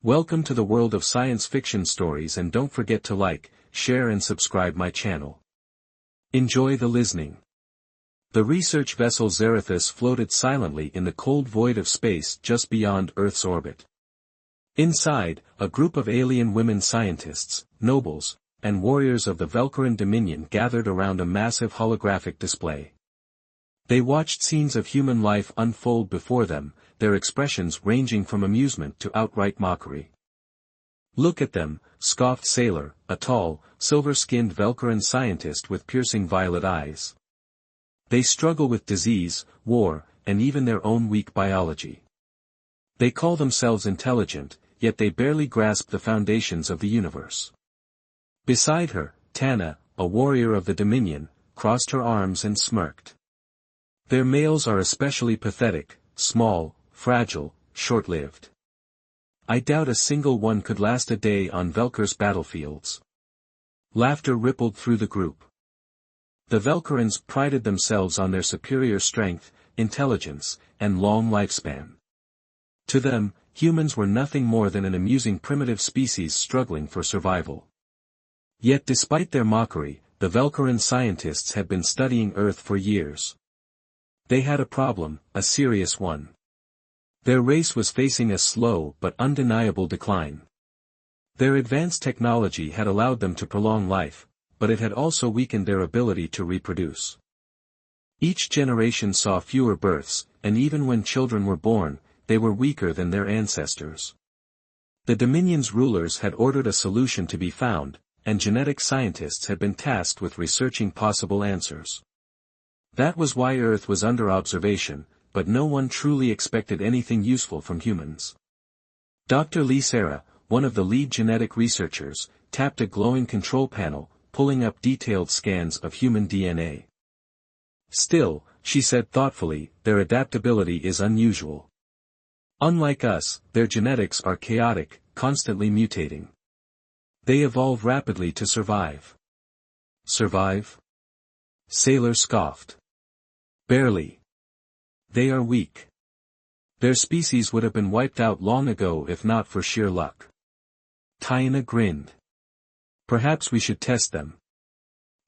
Welcome to the world of science fiction stories, and don't forget to like, share and subscribe my channel. Enjoy the listening. The research vessel Zarathus floated silently in the cold void of space just beyond Earth's orbit. Inside, a group of alien women scientists, nobles, and warriors of the Velcaran Dominion gathered around a massive holographic display. They watched scenes of human life unfold before them, their expressions ranging from amusement to outright mockery. "Look at them," scoffed Sailor, a tall, silver-skinned Velcaran scientist with piercing violet eyes. "They struggle with disease, war, and even their own weak biology. They call themselves intelligent, yet they barely grasp the foundations of the universe." Beside her, Tana, a warrior of the Dominion, crossed her arms and smirked. "Their males are especially pathetic, small, fragile, short-lived. I doubt a single one could last a day on Velcar's battlefields." Laughter rippled through the group. The Velcarans prided themselves on their superior strength, intelligence, and long lifespan. To them, humans were nothing more than an amusing primitive species struggling for survival. Yet despite their mockery, the Velcaran scientists had been studying Earth for years. They had a problem, a serious one. Their race was facing a slow but undeniable decline. Their advanced technology had allowed them to prolong life, but it had also weakened their ability to reproduce. Each generation saw fewer births, and even when children were born, they were weaker than their ancestors. The Dominion's rulers had ordered a solution to be found, and genetic scientists had been tasked with researching possible answers. That was why Earth was under observation, but no one truly expected anything useful from humans. Dr. Lee Sarah, one of the lead genetic researchers, tapped a glowing control panel, pulling up detailed scans of human DNA. "Still," she said thoughtfully, "their adaptability is unusual. Unlike us, their genetics are chaotic, constantly mutating. They evolve rapidly to survive." "Survive?" Sailor scoffed. "Barely. They are weak. Their species would have been wiped out long ago if not for sheer luck." Tiana grinned. "Perhaps we should test them.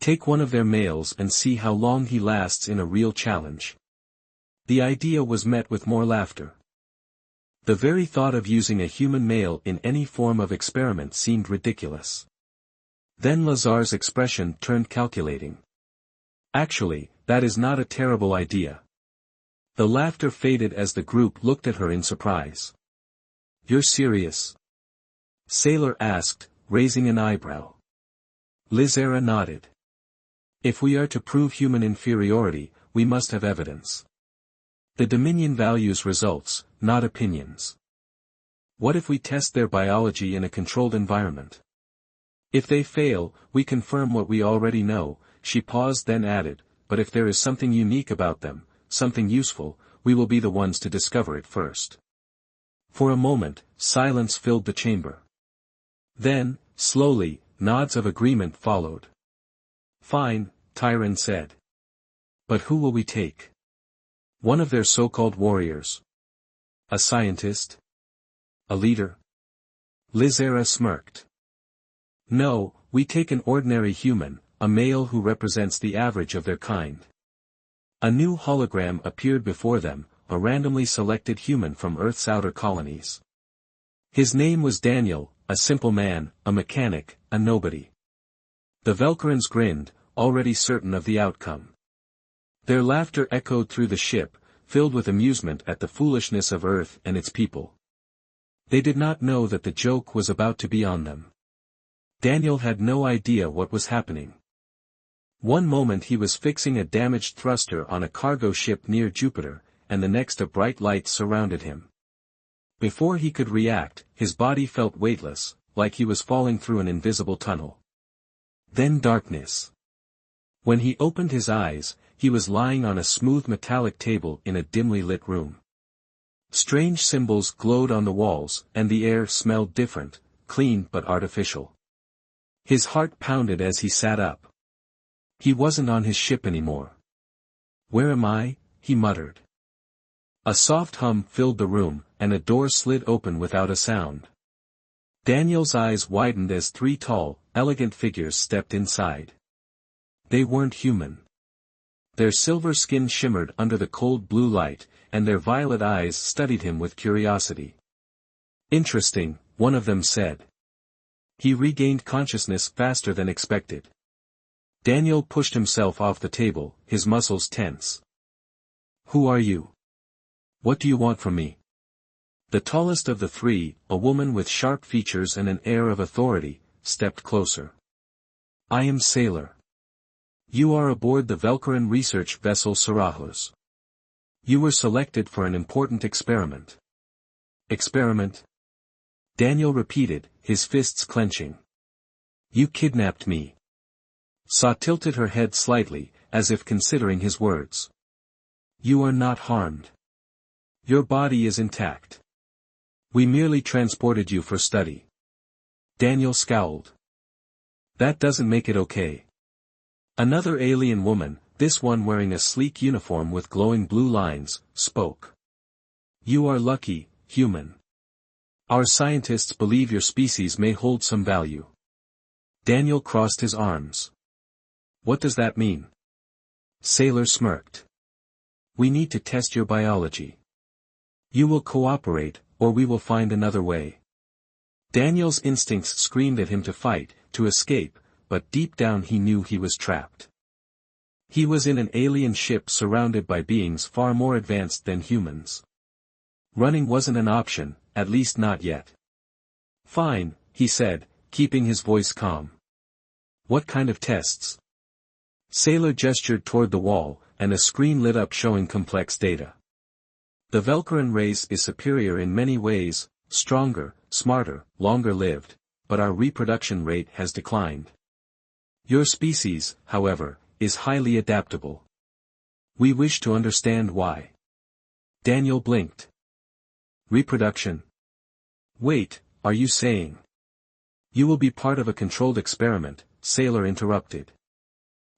Take one of their males and see how long he lasts in a real challenge." The idea was met with more laughter. The very thought of using a human male in any form of experiment seemed ridiculous. Then Lazar's expression turned calculating. "Actually, that is not a terrible idea." The laughter faded as the group looked at her in surprise. "You're serious?" Sailor asked, raising an eyebrow. Lizera nodded. "If we are to prove human inferiority, we must have evidence. The Dominion values results, not opinions. What if we test their biology in a controlled environment? If they fail, we confirm what we already know." She paused, then added, "But if there is something unique about them, something useful, we will be the ones to discover it first." For a moment, silence filled the chamber. Then, slowly, nods of agreement followed. "Fine," Tyron said. "But who will we take? One of their so-called warriors? A scientist? A leader?" Lizera smirked. "No, we take an ordinary human, a male who represents the average of their kind." A new hologram appeared before them, a randomly selected human from Earth's outer colonies. His name was Daniel, a simple man, a mechanic, a nobody. The Velcarans grinned, already certain of the outcome. Their laughter echoed through the ship, filled with amusement at the foolishness of Earth and its people. They did not know that the joke was about to be on them. Daniel had no idea what was happening. One moment he was fixing a damaged thruster on a cargo ship near Jupiter, and the next a bright light surrounded him. Before he could react, his body felt weightless, like he was falling through an invisible tunnel. Then darkness. When he opened his eyes, he was lying on a smooth metallic table in a dimly lit room. Strange symbols glowed on the walls, and the air smelled different, clean but artificial. His heart pounded as he sat up. He wasn't on his ship anymore. "Where am I?" he muttered. A soft hum filled the room, and a door slid open without a sound. Daniel's eyes widened as three tall, elegant figures stepped inside. They weren't human. Their silver skin shimmered under the cold blue light, and their violet eyes studied him with curiosity. "Interesting," one of them said. He regained consciousness faster than expected. Daniel pushed himself off the table, his muscles tense. "Who are you? What do you want from me?" The tallest of the three, a woman with sharp features and an air of authority, stepped closer. "I am Sailor. You are aboard the Velkaran research vessel Sarahos. You were selected for an important experiment." "Experiment?" Daniel repeated, his fists clenching. "You kidnapped me." Sa tilted her head slightly, as if considering his words. "You are not harmed. Your body is intact. We merely transported you for study." Daniel scowled. "That doesn't make it okay." Another alien woman, this one wearing a sleek uniform with glowing blue lines, spoke. "You are lucky, human. Our scientists believe your species may hold some value." Daniel crossed his arms. "What does that mean?" Sailor smirked. "We need to test your biology. You will cooperate, or we will find another way." Daniel's instincts screamed at him to fight, to escape, but deep down he knew he was trapped. He was in an alien ship surrounded by beings far more advanced than humans. Running wasn't an option, at least not yet. "Fine," he said, keeping his voice calm. "What kind of tests?" Sailor gestured toward the wall, and a screen lit up showing complex data. "The Velkaran race is superior in many ways, stronger, smarter, longer-lived, but our reproduction rate has declined. Your species, however, is highly adaptable. We wish to understand why." Daniel blinked. "Reproduction? Wait, are you saying?" "You will be part of a controlled experiment," Sailor interrupted.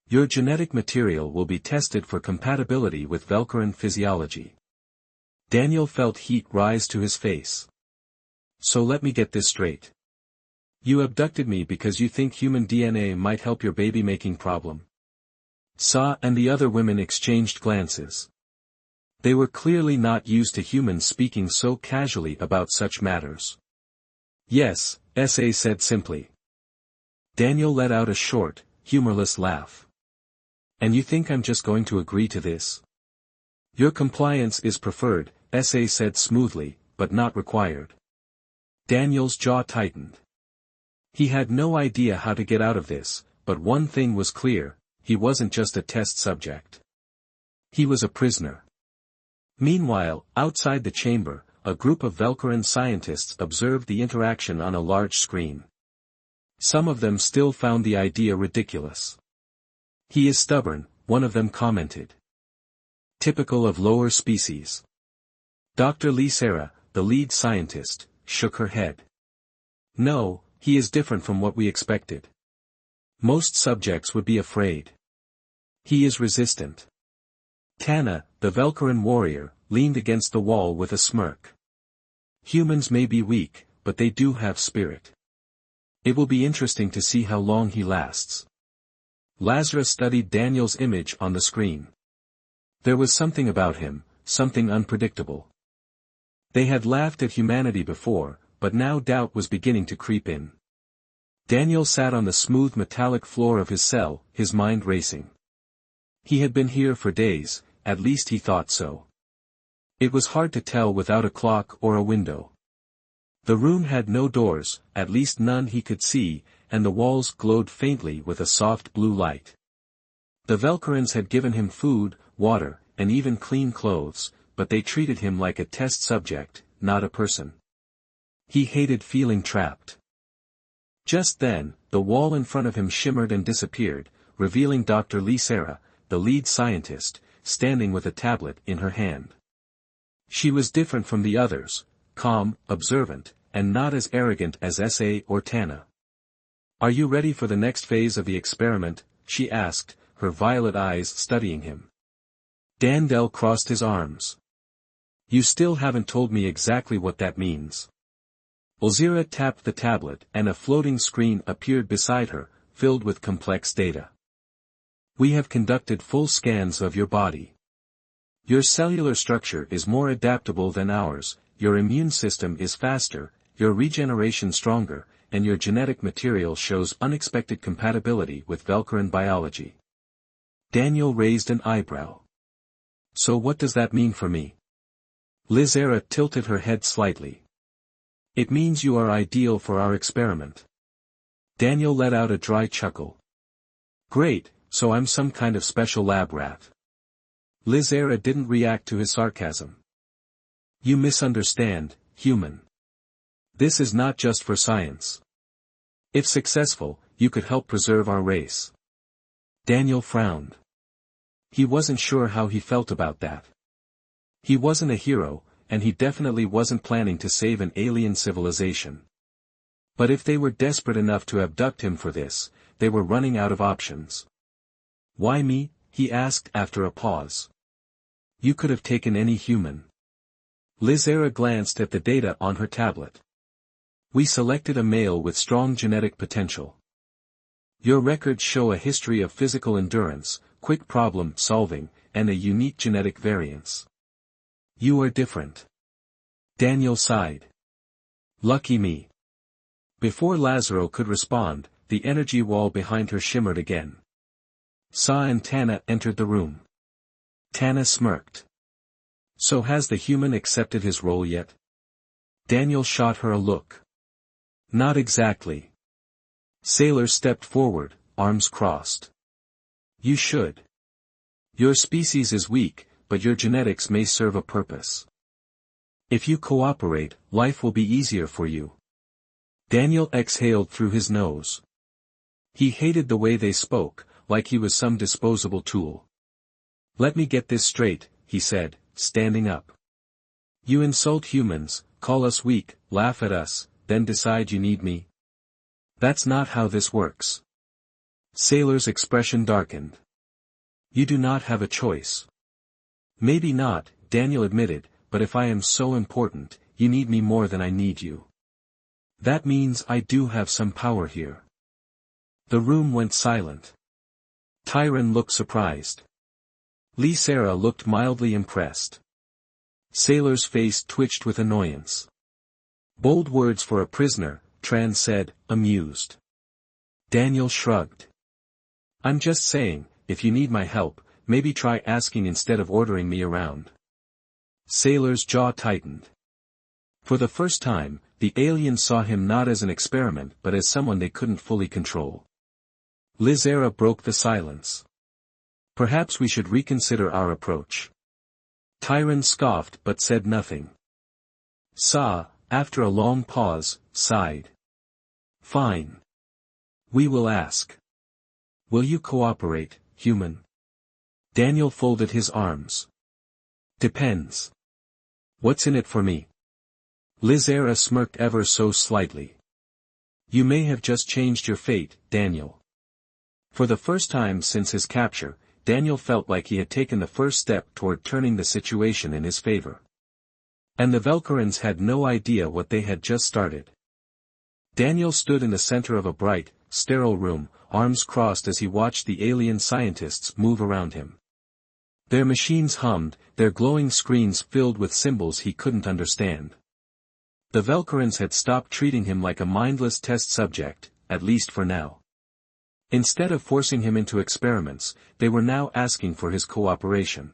"Your genetic material will be tested for compatibility with Velkaran physiology." Daniel felt heat rise to his face. "So let me get this straight. You abducted me because you think human DNA might help your baby-making problem?" Sa and the other women exchanged glances. They were clearly not used to humans speaking so casually about such matters. "Yes," Sa said simply. Daniel let out a short, humorless laugh. "And you think I'm just going to agree to this?" "Your compliance is preferred," Sa said smoothly, "but not required." Daniel's jaw tightened. He had no idea how to get out of this, but one thing was clear, he wasn't just a test subject. He was a prisoner. Meanwhile, outside the chamber, a group of Velkaran scientists observed the interaction on a large screen. Some of them still found the idea ridiculous. "He is stubborn," one of them commented. "Typical of lower species." Dr. Lysera, the lead scientist, shook her head. "No, he is different from what we expected. Most subjects would be afraid. He is resistant." Tana, the Velkaran warrior, leaned against the wall with a smirk. "Humans may be weak, but they do have spirit. It will be interesting to see how long he lasts." Lazarus studied Daniel's image on the screen. There was something about him, something unpredictable. They had laughed at humanity before, but now doubt was beginning to creep in. Daniel sat on the smooth metallic floor of his cell, his mind racing. He had been here for days, at least he thought so. It was hard to tell without a clock or a window. The room had no doors, at least none he could see, and the walls glowed faintly with a soft blue light. The Velkarans had given him food, water, and even clean clothes, but they treated him like a test subject, not a person. He hated feeling trapped. Just then, the wall in front of him shimmered and disappeared, revealing Dr. Lysera, the lead scientist, standing with a tablet in her hand. She was different from the others, calm, observant, and not as arrogant as Sa or Tana. "Are you ready for the next phase of the experiment?" she asked, her violet eyes studying him. Dandel crossed his arms. "You still haven't told me exactly what that means." Elzira tapped the tablet and a floating screen appeared beside her, filled with complex data. We have conducted full scans of your body. Your cellular structure is more adaptable than ours, your immune system is faster, your regeneration stronger, and your genetic material shows unexpected compatibility with Velcaran biology. Daniel raised an eyebrow. So what does that mean for me? Elzira tilted her head slightly. It means you are ideal for our experiment. Daniel let out a dry chuckle. Great, so I'm some kind of special lab rat. Elzira didn't react to his sarcasm. You misunderstand, human. This is not just for science. If successful, you could help preserve our race. Daniel frowned. He wasn't sure how he felt about that. He wasn't a hero, and he definitely wasn't planning to save an alien civilization. But if they were desperate enough to abduct him for this, they were running out of options. Why me? He asked after a pause. You could have taken any human. Elzira glanced at the data on her tablet. We selected a male with strong genetic potential. Your records show a history of physical endurance, quick problem solving, and a unique genetic variance. You are different. Daniel sighed. Lucky me. Before Lazaro could respond, the energy wall behind her shimmered again. Sa and Tana entered the room. Tana smirked. So has the human accepted his role yet? Daniel shot her a look. Not exactly. Sailor stepped forward, arms crossed. You should. Your species is weak, but your genetics may serve a purpose. If you cooperate, life will be easier for you. Daniel exhaled through his nose. He hated the way they spoke, like he was some disposable tool. Let me get this straight, he said, standing up. You insult humans, call us weak, laugh at us, then decide you need me? That's not how this works. Sailor's expression darkened. You do not have a choice. Maybe not, Daniel admitted, but if I am so important, you need me more than I need you. That means I do have some power here. The room went silent. Tyron looked surprised. Sarah looked mildly impressed. Sailor's face twitched with annoyance. Bold words for a prisoner, Tran said, amused. Daniel shrugged. I'm just saying, if you need my help, maybe try asking instead of ordering me around. Sailor's jaw tightened. For the first time, the aliens saw him not as an experiment but as someone they couldn't fully control. Elzira broke the silence. Perhaps we should reconsider our approach. Tyron scoffed but said nothing. Sa, after a long pause, sighed. Fine. We will ask. Will you cooperate, human? Daniel folded his arms. Depends. What's in it for me? Elzira smirked ever so slightly. You may have just changed your fate, Daniel. For the first time since his capture, Daniel felt like he had taken the first step toward turning the situation in his favor. And the Velcarans had no idea what they had just started. Daniel stood in the center of a bright, sterile room, arms crossed as he watched the alien scientists move around him. Their machines hummed, their glowing screens filled with symbols he couldn't understand. The Velcarans had stopped treating him like a mindless test subject, at least for now. Instead of forcing him into experiments, they were now asking for his cooperation.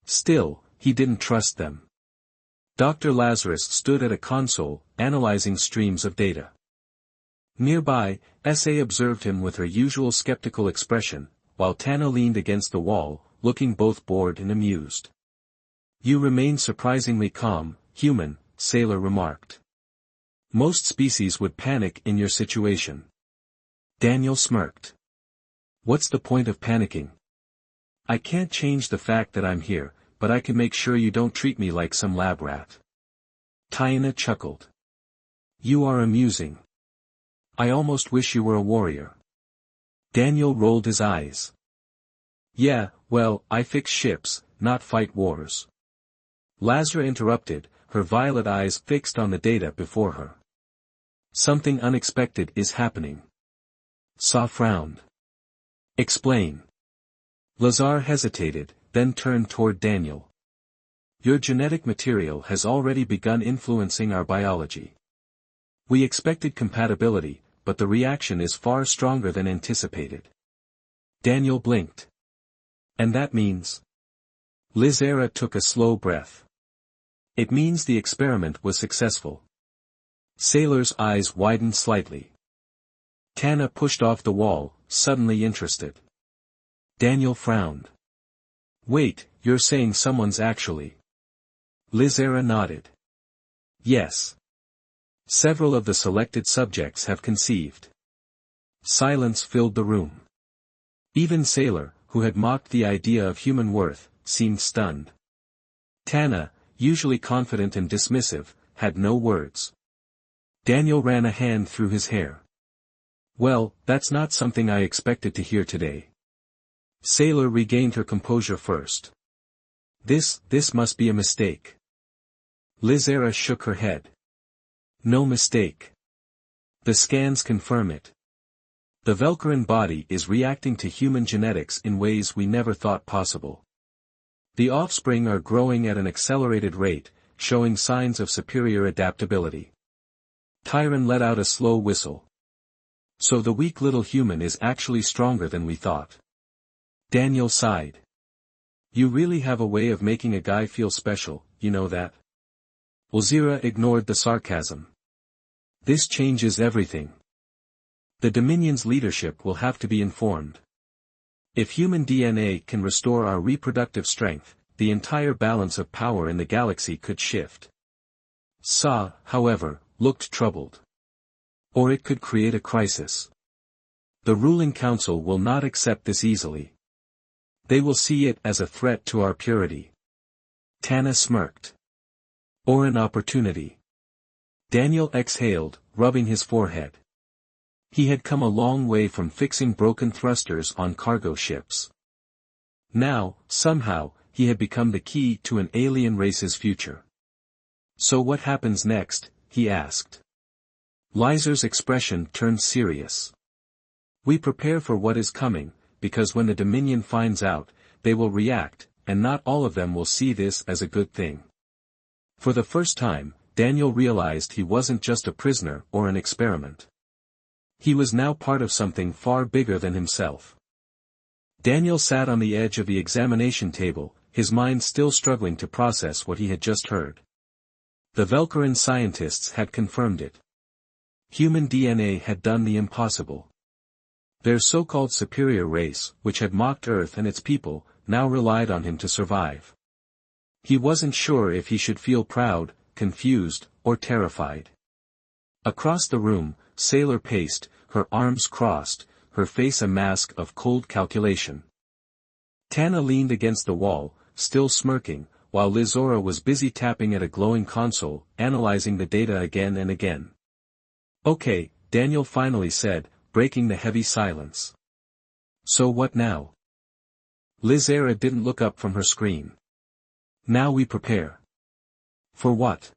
Still, he didn't trust them. Dr. Lazarus stood at a console, analyzing streams of data. Nearby, S.A. observed him with her usual skeptical expression, while Tana leaned against the wall, looking both bored and amused. You remain surprisingly calm, human, Sailor remarked. Most species would panic in your situation. Daniel smirked. What's the point of panicking? I can't change the fact that I'm here, but I can make sure you don't treat me like some lab rat. Tana chuckled. You are amusing. I almost wish you were a warrior. Daniel rolled his eyes. Yeah, well, I fix ships, not fight wars. Lazara interrupted, her violet eyes fixed on the data before her. Something unexpected is happening. Sa frowned. Explain. Lazar hesitated, then turned toward Daniel. Your genetic material has already begun influencing our biology. We expected compatibility, but the reaction is far stronger than anticipated. Daniel blinked. And that means? Lizera took a slow breath. It means the experiment was successful. Sailor's eyes widened slightly. Tana pushed off the wall, suddenly interested. Daniel frowned. Wait, you're saying someone's actually... Lizera nodded. Yes. Several of the selected subjects have conceived. Silence filled the room. Even Sailor, who had mocked the idea of human worth, seemed stunned. Tana, usually confident and dismissive, had no words. Daniel ran a hand through his hair. Well, that's not something I expected to hear today. Sailor regained her composure first. This must be a mistake. Lizera shook her head. No mistake. The scans confirm it. The Velcaran body is reacting to human genetics in ways we never thought possible. The offspring are growing at an accelerated rate, showing signs of superior adaptability. Tyron let out a slow whistle. So the weak little human is actually stronger than we thought. Daniel sighed. You really have a way of making a guy feel special, you know that? Lizera ignored the sarcasm. This changes everything. The Dominion's leadership will have to be informed. If human DNA can restore our reproductive strength, the entire balance of power in the galaxy could shift. Sa, however, looked troubled. Or it could create a crisis. The ruling council will not accept this easily. They will see it as a threat to our purity. Tana smirked. Or an opportunity. Daniel exhaled, rubbing his forehead. He had come a long way from fixing broken thrusters on cargo ships. Now, somehow, he had become the key to an alien race's future. So what happens next? He asked. Lizer's expression turned serious. We prepare for what is coming, because when the Dominion finds out, they will react, and not all of them will see this as a good thing. For the first time, Daniel realized he wasn't just a prisoner or an experiment. He was now part of something far bigger than himself. Daniel sat on the edge of the examination table, his mind still struggling to process what he had just heard. The Velcaran scientists had confirmed it. Human DNA had done the impossible. Their so-called superior race, which had mocked Earth and its people, now relied on him to survive. He wasn't sure if he should feel proud, confused, or terrified. Across the room, Sailor paced, her arms crossed, her face a mask of cold calculation. Tana leaned against the wall, still smirking, while Lizera was busy tapping at a glowing console, analyzing the data again and again. Okay, Daniel finally said, breaking the heavy silence. So what now? Lizera didn't look up from her screen. Now we prepare. For what?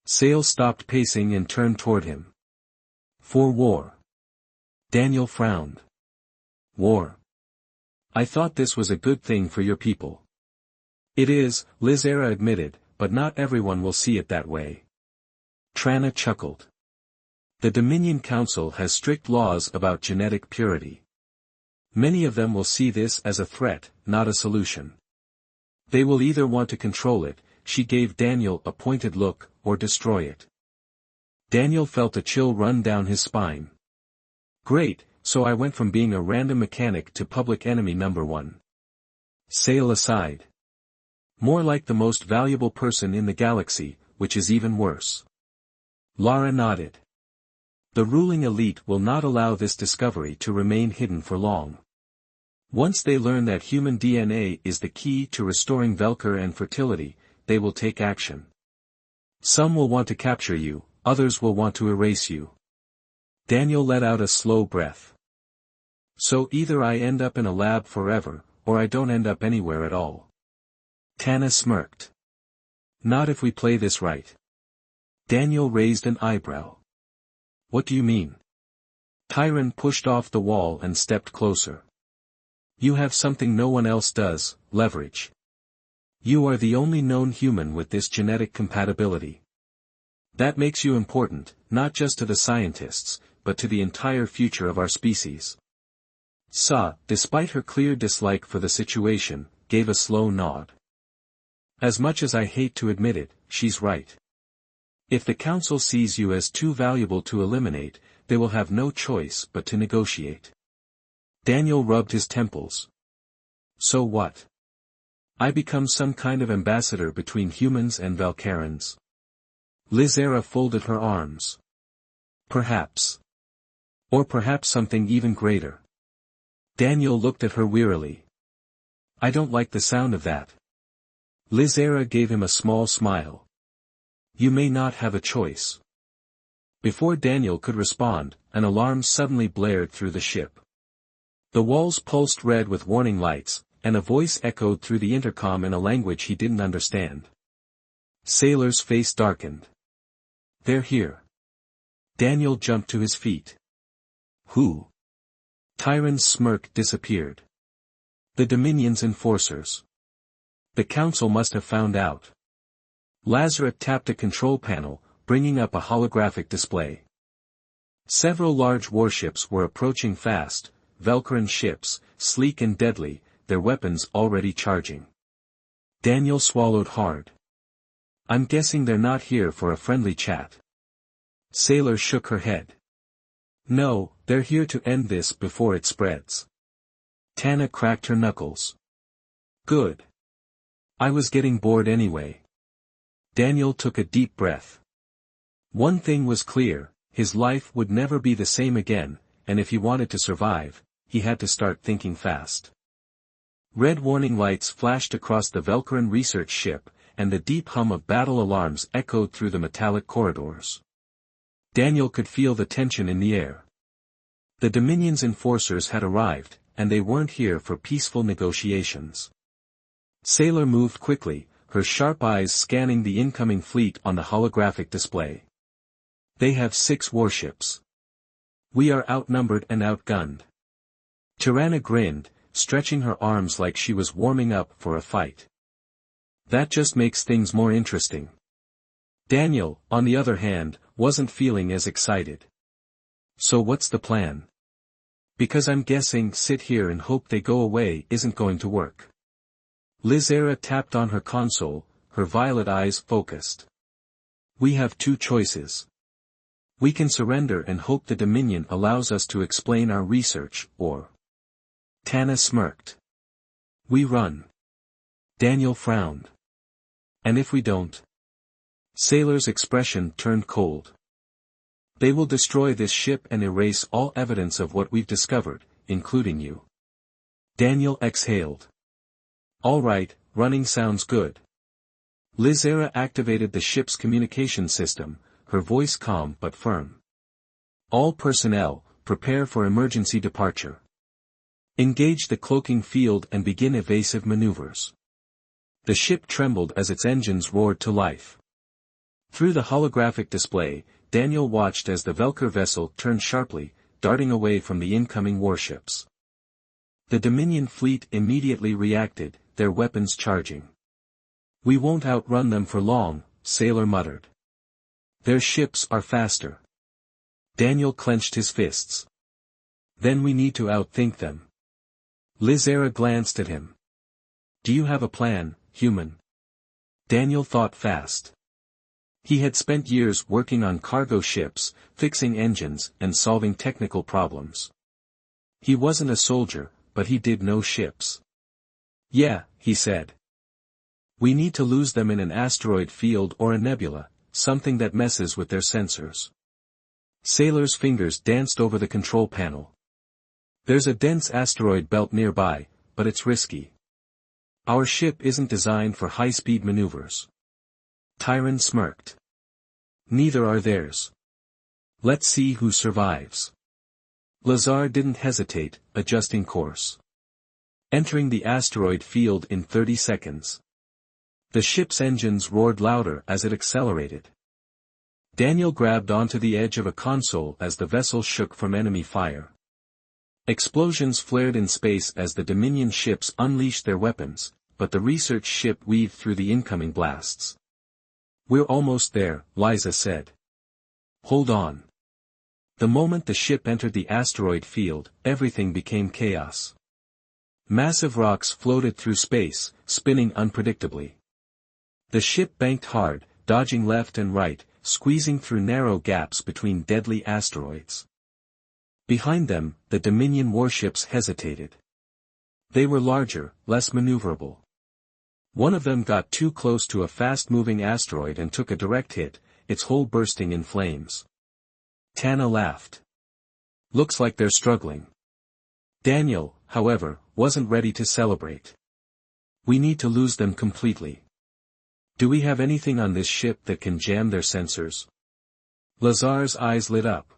Sail stopped pacing and turned toward him. For war. Daniel frowned. War. I thought this was a good thing for your people. It is, Lizera admitted, but not everyone will see it that way. Trana chuckled. The Dominion Council has strict laws about genetic purity. Many of them will see this as a threat, not a solution. They will either want to control it, she gave Daniel a pointed look, or destroy it. Daniel felt a chill run down his spine. Great, so I went from being a random mechanic to public enemy number one. Sail aside. More like the most valuable person in the galaxy, which is even worse. Lara nodded. The ruling elite will not allow this discovery to remain hidden for long. Once they learn that human DNA is the key to restoring Velcar and fertility, they will take action. Some will want to capture you, others will want to erase you. Daniel let out a slow breath. So either I end up in a lab forever, or I don't end up anywhere at all. Tana smirked. Not if we play this right. Daniel raised an eyebrow. What do you mean? Tyron pushed off the wall and stepped closer. You have something no one else does, leverage. You are the only known human with this genetic compatibility. That makes you important, not just to the scientists, but to the entire future of our species. Sa, despite her clear dislike for the situation, gave a slow nod. As much as I hate to admit it, she's right. If the Council sees you as too valuable to eliminate, they will have no choice but to negotiate. Daniel rubbed his temples. So what? I become some kind of ambassador between humans and Valkarans. Lizera folded her arms. Perhaps. Or perhaps something even greater. Daniel looked at her wearily. I don't like the sound of that. Lizera gave him a small smile. You may not have a choice. Before Daniel could respond, an alarm suddenly blared through the ship. The walls pulsed red with warning lights, and a voice echoed through the intercom in a language he didn't understand. Sailor's face darkened. They're here. Daniel jumped to his feet. Who? Tyron's smirk disappeared. The Dominion's enforcers. The Council must have found out. Lazarus tapped a control panel, bringing up a holographic display. Several large warships were approaching fast, Valkyran ships, sleek and deadly, their weapons already charging. Daniel swallowed hard. I'm guessing they're not here for a friendly chat. Sailor shook her head. No, they're here to end this before it spreads. Tana cracked her knuckles. Good. I was getting bored anyway. Daniel took a deep breath. One thing was clear, his life would never be the same again, and if he wanted to survive, he had to start thinking fast. Red warning lights flashed across the Valkyran research ship, and the deep hum of battle alarms echoed through the metallic corridors. Daniel could feel the tension in the air. The Dominion's enforcers had arrived, and they weren't here for peaceful negotiations. Sailor moved quickly, her sharp eyes scanning the incoming fleet on the holographic display. They have 6 warships. We are outnumbered and outgunned. Tirana grinned, stretching her arms like she was warming up for a fight. That just makes things more interesting. Daniel, on the other hand, wasn't feeling as excited. So what's the plan? Because I'm guessing sit here and hope they go away isn't going to work. Lizera tapped on her console, her violet eyes focused. We have 2 choices. We can surrender and hope the Dominion allows us to explain our research, or... Tana smirked. We run. Daniel frowned. And if we don't? Sailor's expression turned cold. They will destroy this ship and erase all evidence of what we've discovered, including you. Daniel exhaled. All right, running sounds good. Lizera activated the ship's communication system, her voice calm but firm. All personnel, prepare for emergency departure. Engage the cloaking field and begin evasive maneuvers. The ship trembled as its engines roared to life. Through the holographic display, Daniel watched as the Valkyr vessel turned sharply, darting away from the incoming warships. The Dominion fleet immediately reacted, their weapons charging. We won't outrun them for long, Sailor muttered. Their ships are faster. Daniel clenched his fists. Then we need to outthink them. Lizera glanced at him. Do you have a plan, human? Daniel thought fast. He had spent years working on cargo ships, fixing engines and solving technical problems. He wasn't a soldier, but he did know ships. Yeah, he said. We need to lose them in an asteroid field or a nebula, something that messes with their sensors. Sailor's fingers danced over the control panel. There's a dense asteroid belt nearby, but it's risky. Our ship isn't designed for high-speed maneuvers. Tyron smirked. Neither are theirs. Let's see who survives. Lazar didn't hesitate, adjusting course. Entering the asteroid field in 30 seconds. The ship's engines roared louder as it accelerated. Daniel grabbed onto the edge of a console as the vessel shook from enemy fire. Explosions flared in space as the Dominion ships unleashed their weapons, but the research ship weaved through the incoming blasts. "We're almost there," Liza said. "Hold on." The moment the ship entered the asteroid field, everything became chaos. Massive rocks floated through space, spinning unpredictably. The ship banked hard, dodging left and right, squeezing through narrow gaps between deadly asteroids. Behind them, the Dominion warships hesitated. They were larger, less maneuverable. One of them got too close to a fast-moving asteroid and took a direct hit, its hull bursting in flames. Tana laughed. "Looks like they're struggling." Daniel, however, wasn't ready to celebrate. "We need to lose them completely. Do we have anything on this ship that can jam their sensors?" Lazar's eyes lit up.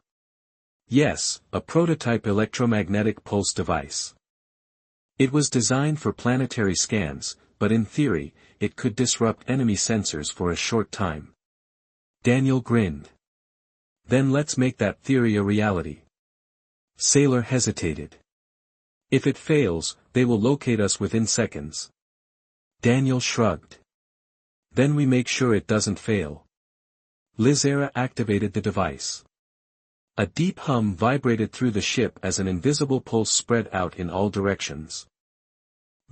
"Yes, a prototype electromagnetic pulse device. It was designed for planetary scans, but in theory, it could disrupt enemy sensors for a short time." Daniel grinned. "Then let's make that theory a reality." Sailor hesitated. "If it fails, they will locate us within seconds." Daniel shrugged. "Then we make sure it doesn't fail." Lizera activated the device. A deep hum vibrated through the ship as an invisible pulse spread out in all directions.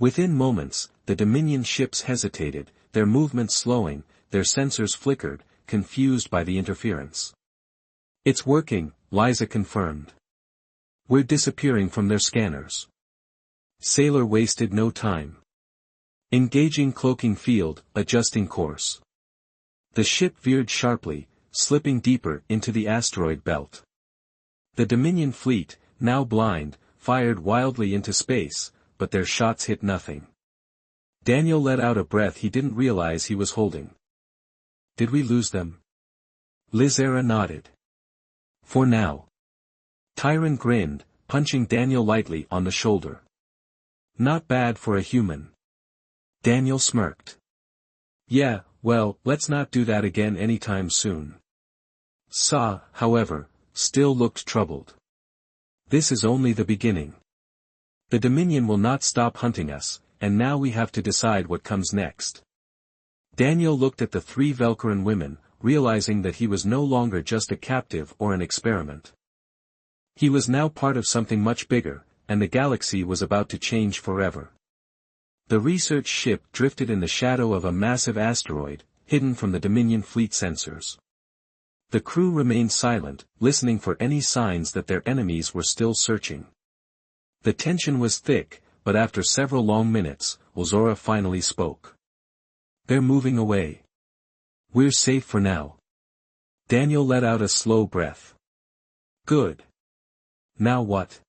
Within moments, the Dominion ships hesitated, their movements slowing, their sensors flickered, confused by the interference. "It's working," Liza confirmed. "We're disappearing from their scanners." Sailor wasted no time. Engaging cloaking field, adjusting course. The ship veered sharply, slipping deeper into the asteroid belt. The Dominion fleet, now blind, fired wildly into space, but their shots hit nothing. Daniel let out a breath he didn't realize he was holding. "Did we lose them?" Lizera nodded. "For now." Tyron grinned, punching Daniel lightly on the shoulder. "Not bad for a human." Daniel smirked. "Yeah, well, let's not do that again anytime soon." Sa, however, still looked troubled. "This is only the beginning. The Dominion will not stop hunting us, and now we have to decide what comes next." Daniel looked at the three Velcaran women, realizing that he was no longer just a captive or an experiment. He was now part of something much bigger, and the galaxy was about to change forever. The research ship drifted in the shadow of a massive asteroid, hidden from the Dominion fleet sensors. The crew remained silent, listening for any signs that their enemies were still searching. The tension was thick, but after several long minutes, Ozora finally spoke. "They're moving away. We're safe for now." Daniel let out a slow breath. "Good. Now what?"